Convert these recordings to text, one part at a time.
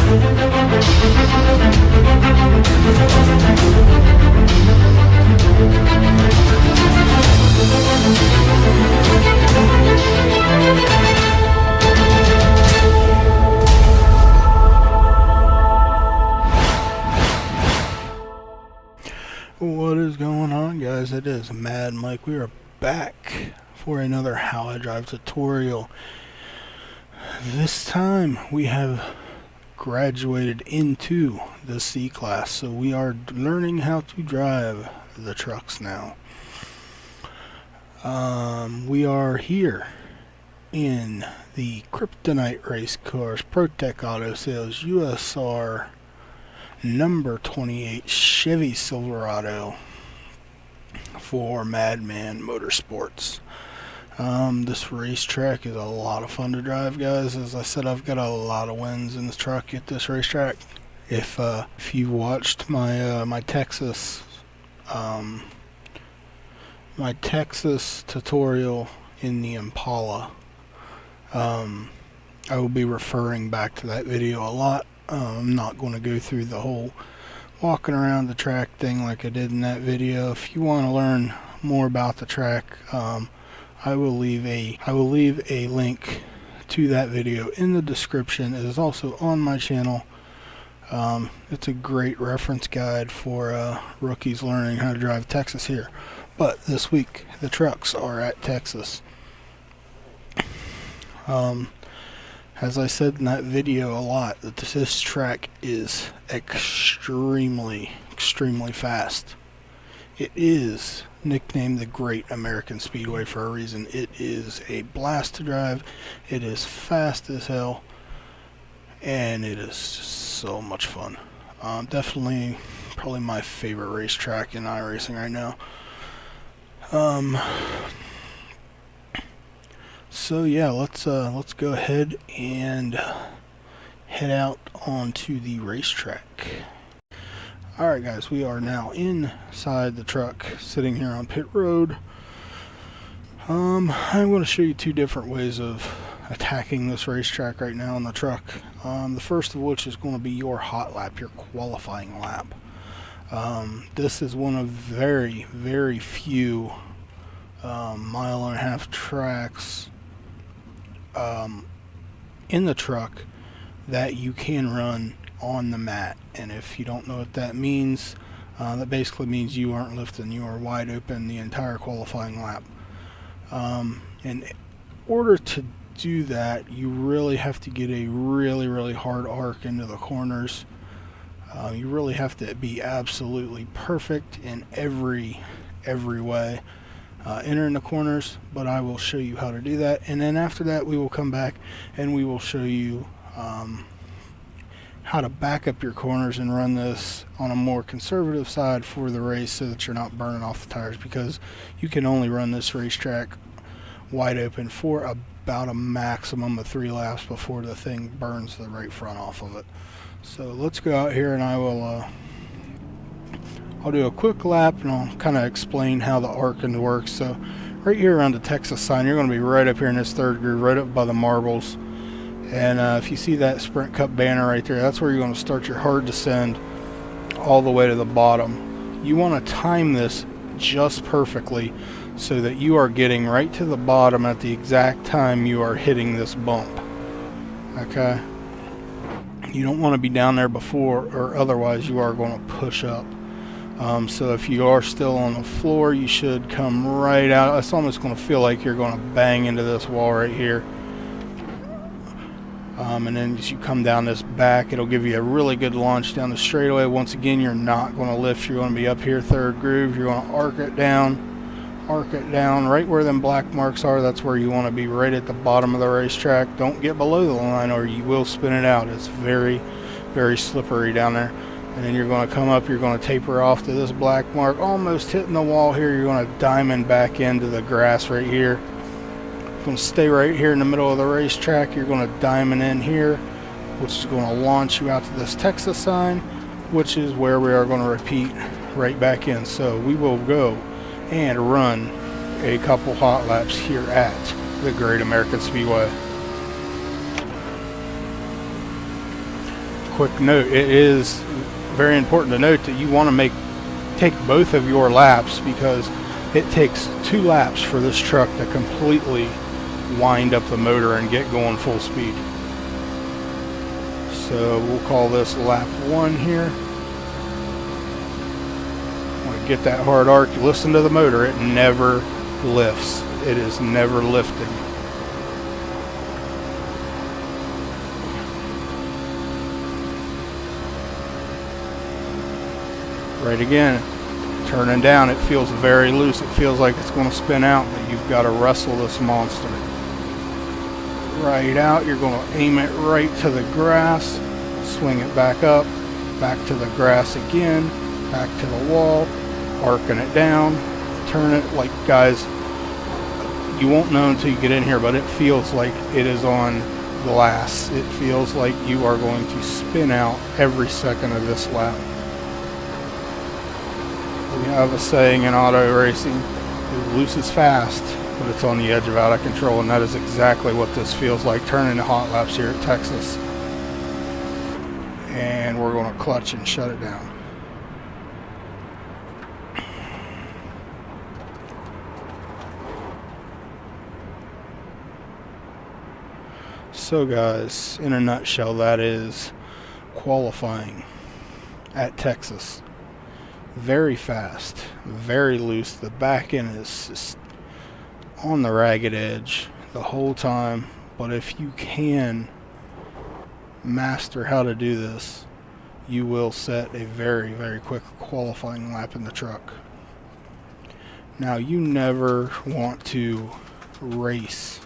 What is going on, guys? It is Mad Mike. We are back for another How I Drive tutorial. This time we have graduated into the C class, so we are learning how to drive the trucks now. We are here in the Kryptonite Race Cars ProTech Auto Sales USR number 28 Chevy Silverado for Madman Motorsports. This racetrack is a lot of fun to drive, guys. As I said, I've got a lot of wins in this truck at this racetrack. If you watched my Texas tutorial in the Impala, I will be referring back to that video a lot. I'm not going to go through the whole walking around the track thing like I did in that video. If you want to learn more about the track, I will leave a link to that video in the description. It is also on my channel. It's a great reference guide for rookies learning how to drive Texas here. But this week the trucks are at Texas. As I said in that video a lot, that this track is extremely fast. It is nicknamed the Great American Speedway for a reason. It is a blast to drive. It is fast as hell, and it is just so much fun. Definitely, probably my favorite racetrack in iRacing right now. So yeah, let's go ahead and head out onto the racetrack. Alright guys, we are now inside the truck, sitting here on pit road. I'm going to show you two different ways of attacking this racetrack right now on the truck. The first of which is going to be your hot lap, your qualifying lap. This is one of very few mile-and-a-half tracks in the truck that you can run on the mat. And if you don't know what that means, that basically means you aren't lifting, you are wide open the entire qualifying lap. In order to do that, you really have to get a really hard arc into the corners. You really have to be absolutely perfect in every way. Entering the corners, but I will show you how to do that, and then after that we will come back and we will show you how to back up your corners and run this on a more conservative side for the race so that you're not burning off the tires, because you can only run this racetrack wide open for about a maximum of 3 laps before the thing burns the right front off of it. So let's go out here and I'll do a quick lap and I'll kind of explain how the arcing works. So right here around the Texas sign, you're going to be right up here in this third groove, right up by the marbles. And if you see that Sprint Cup banner right there, that's where you're going to start your hard descend all the way to the bottom. You want to time this just perfectly so that you are getting right to the bottom at the exact time you are hitting this bump. Okay? You don't want to be down there before, or otherwise you are going to push up. So if you are still on the floor, you should come right out. It's almost going to feel like you're going to bang into this wall right here. And then as you come down this back, it'll give you a really good launch down the straightaway. Once again, you're not going to lift. You're going to be up here third groove. You're going to arc it down right where them black marks are. That's where you want to be, right at the bottom of the racetrack. Don't get below the line or you will spin it out. It's very slippery down there. And then you're going to come up, you're going to taper off to this black mark, almost hitting the wall here. You're going to diamond back into the grass right here. You're going to stay right here in the middle of the racetrack. You're going to diamond in here, which is going to launch you out to this Texas sign, which is where we are going to repeat right back in. So we will go and run a couple hot laps here at the Great American Speedway. quick note, it is very important to note that you want to take both of your laps, because it takes 2 laps for this truck to completely wind up the motor and get going full speed. So we'll call this lap 1 here. Want to get that hard arc. Listen to the motor, it never lifts. It is never lifting. Right again, turning down, it feels very loose. It feels like it's going to spin out, but you've got to wrestle this monster. Right out, you're going to aim it right to the grass, swing it back up, back to the grass again, back to the wall, arcing it down, turn it. Like, guys, you won't know until you get in here, but it feels like it is on glass. It feels like you are going to spin out every second of this lap. We have a saying in auto racing, loose is fast, but it's on the edge of out of control, and that is exactly what this feels like turning the hot laps here at Texas. And we're going to clutch and shut it down. So guys, in a nutshell, that is qualifying at Texas. Very fast, very loose. The back end is just on the ragged edge the whole time, but if you can master how to do this, you will set a very, very quick qualifying lap in the truck. Now, you never want to race.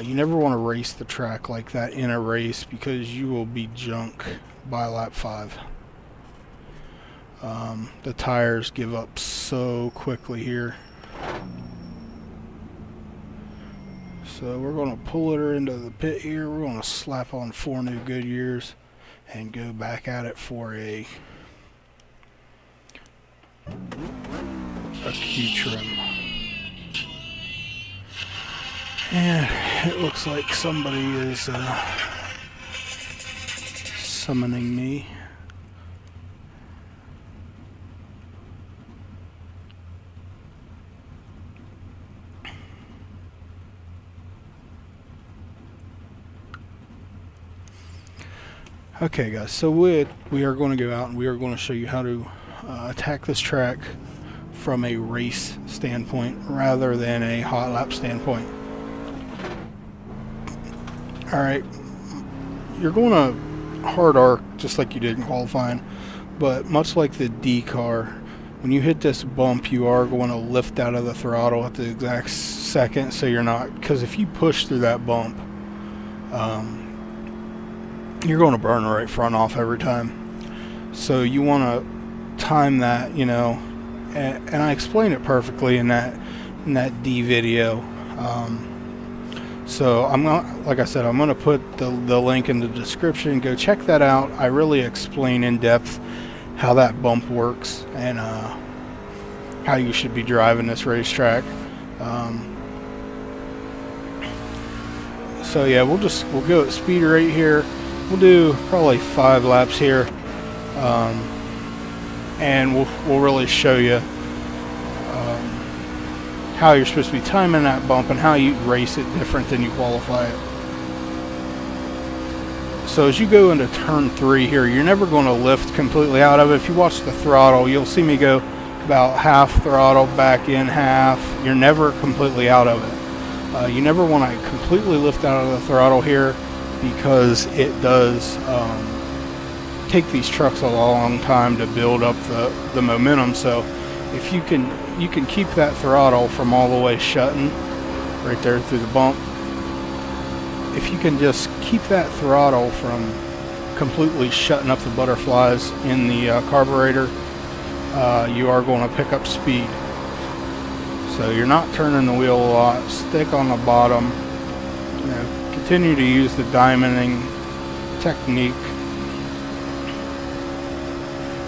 You never want to race the track like that in a race, because you will be junk by lap 5. The tires give up so quickly here. So we're going to pull her into the pit here. We're going to slap on 4 new Goodyears and go back at it for a Q trim. And it looks like somebody is summoning me. Okay guys, so we are going to go out and we are going to show you how to attack this track from a race standpoint rather than a hot lap standpoint. Alright, you're going to hard arc just like you did in qualifying, but much like the D car, when you hit this bump, you are going to lift out of the throttle at the exact second, so you're not, because if you push through that bump, you're going to burn the right front off every time. So you want to time that, you know, and I explained it perfectly in that D video. So I'm not, like I said, I'm going to put the link in the description. Go check that out. I really explain in depth how that bump works and how you should be driving this racetrack. So yeah, we'll go at speed rate here. We'll do probably 5 laps here, and we'll really show you how you're supposed to be timing that bump and how you race it different than you qualify it. So as you go into turn 3 here, you're never going to lift completely out of it. If you watch the throttle, you'll see me go about half throttle, back in half. You're never completely out of it. You never want to completely lift out of the throttle here, because it does take these trucks a long time to build up the momentum. So if you can keep that throttle from all the way shutting right there through the bump, if you can just keep that throttle from completely shutting up the butterflies in the carburetor, you are going to pick up speed. So you're not turning the wheel a lot. Stick on the bottom. You know, continue to use the diamonding technique.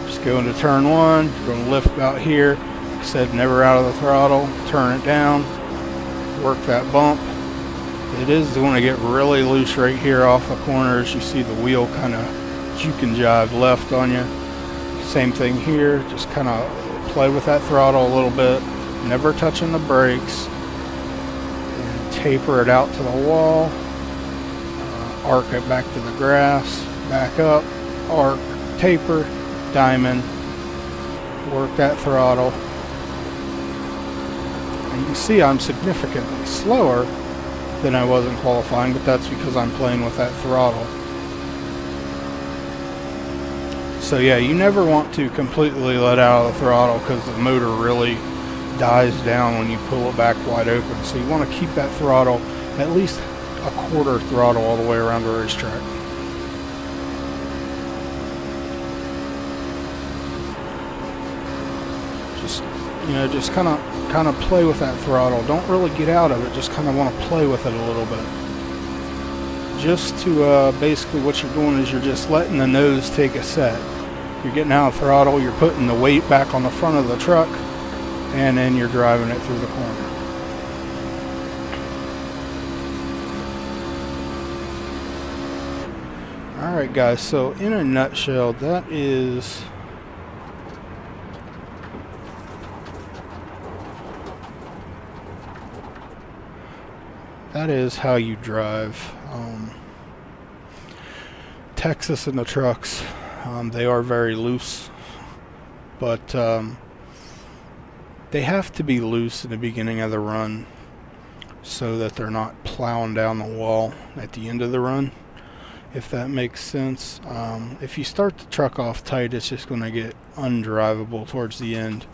Just go into turn 1. You're going to lift about here. Like I said, never out of the throttle. Turn it down. Work that bump. it is going to get really loose right here off the corners. You see the wheel kind of juke and jive left on you. Same thing here, just kind of play with that throttle a little bit, never touching the brakes, and taper it out to the wall, arc it back to the grass, back up, arc, taper, diamond, work that throttle. And you can see I'm significantly slower than I was in qualifying, but that's because I'm playing with that throttle. So yeah, you never want to completely let out of the throttle because the motor really dies down when you pull it back wide open. So you want to keep that throttle at least a quarter throttle all the way around the racetrack. Just kind of play with that throttle. Don't really get out of it. Just kind of want to play with it a little bit. Just to basically what you're doing is you're just letting the nose take a set. You're getting out of throttle. You're putting the weight back on the front of the truck, and then you're driving it through the corner. All right, guys. So in a nutshell, that is how you drive Texas in the trucks. They are very loose, but they have to be loose in the beginning of the run so that they're not plowing down the wall at the end of the run, if that makes sense. If you start the truck off tight, it's just going to get undrivable towards the end.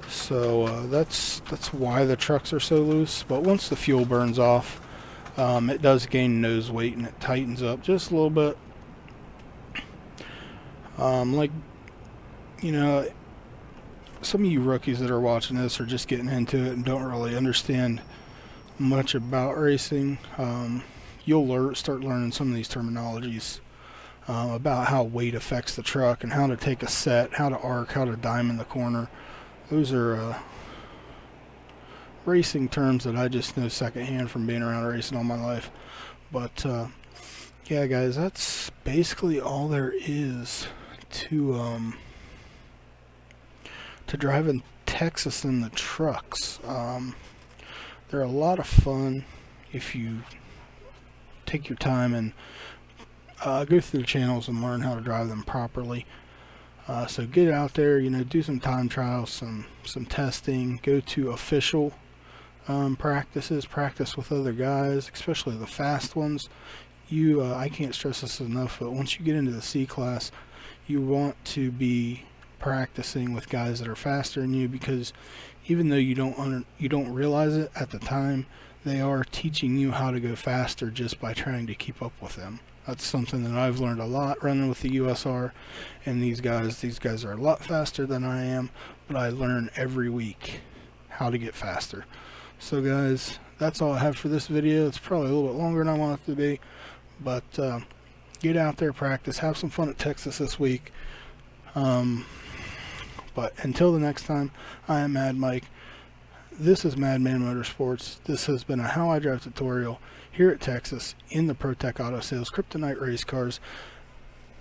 So that's why the trucks are so loose. But once the fuel burns off, it does gain nose weight and it tightens up just a little bit. Like, some of you rookies that are watching this are just getting into it and don't really understand much about racing. You'll start learning some of these terminologies about how weight affects the truck and how to take a set, how to arc, how to diamond the corner. Those are racing terms that I just know secondhand from being around racing all my life. But yeah, guys, that's basically all there is to driving Texas in the trucks. They're a lot of fun if you take your time and go through the channels and learn how to drive them properly. So get out there, do some time trials, some testing, go to official practices, practice with other guys, especially the fast ones. I can't stress this enough, but once you get into the C class, you want to be practicing with guys that are faster than you, because even though you don't realize it at the time, they are teaching you how to go faster just by trying to keep up with them. That's something that I've learned a lot running with the USR, and these guys are a lot faster than I am, but I learn every week how to get faster. So guys, that's all I have for this video. It's probably a little bit longer than I want it to be, but get out there, practice, have some fun at Texas this week. But until the next time, I am Mad Mike. This is Madman Motorsports. This has been a How I Drive tutorial here at Texas in the ProTech Auto Sales Kryptonite Race Cars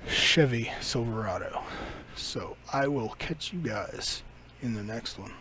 Chevy Silverado. So I will catch you guys in the next one.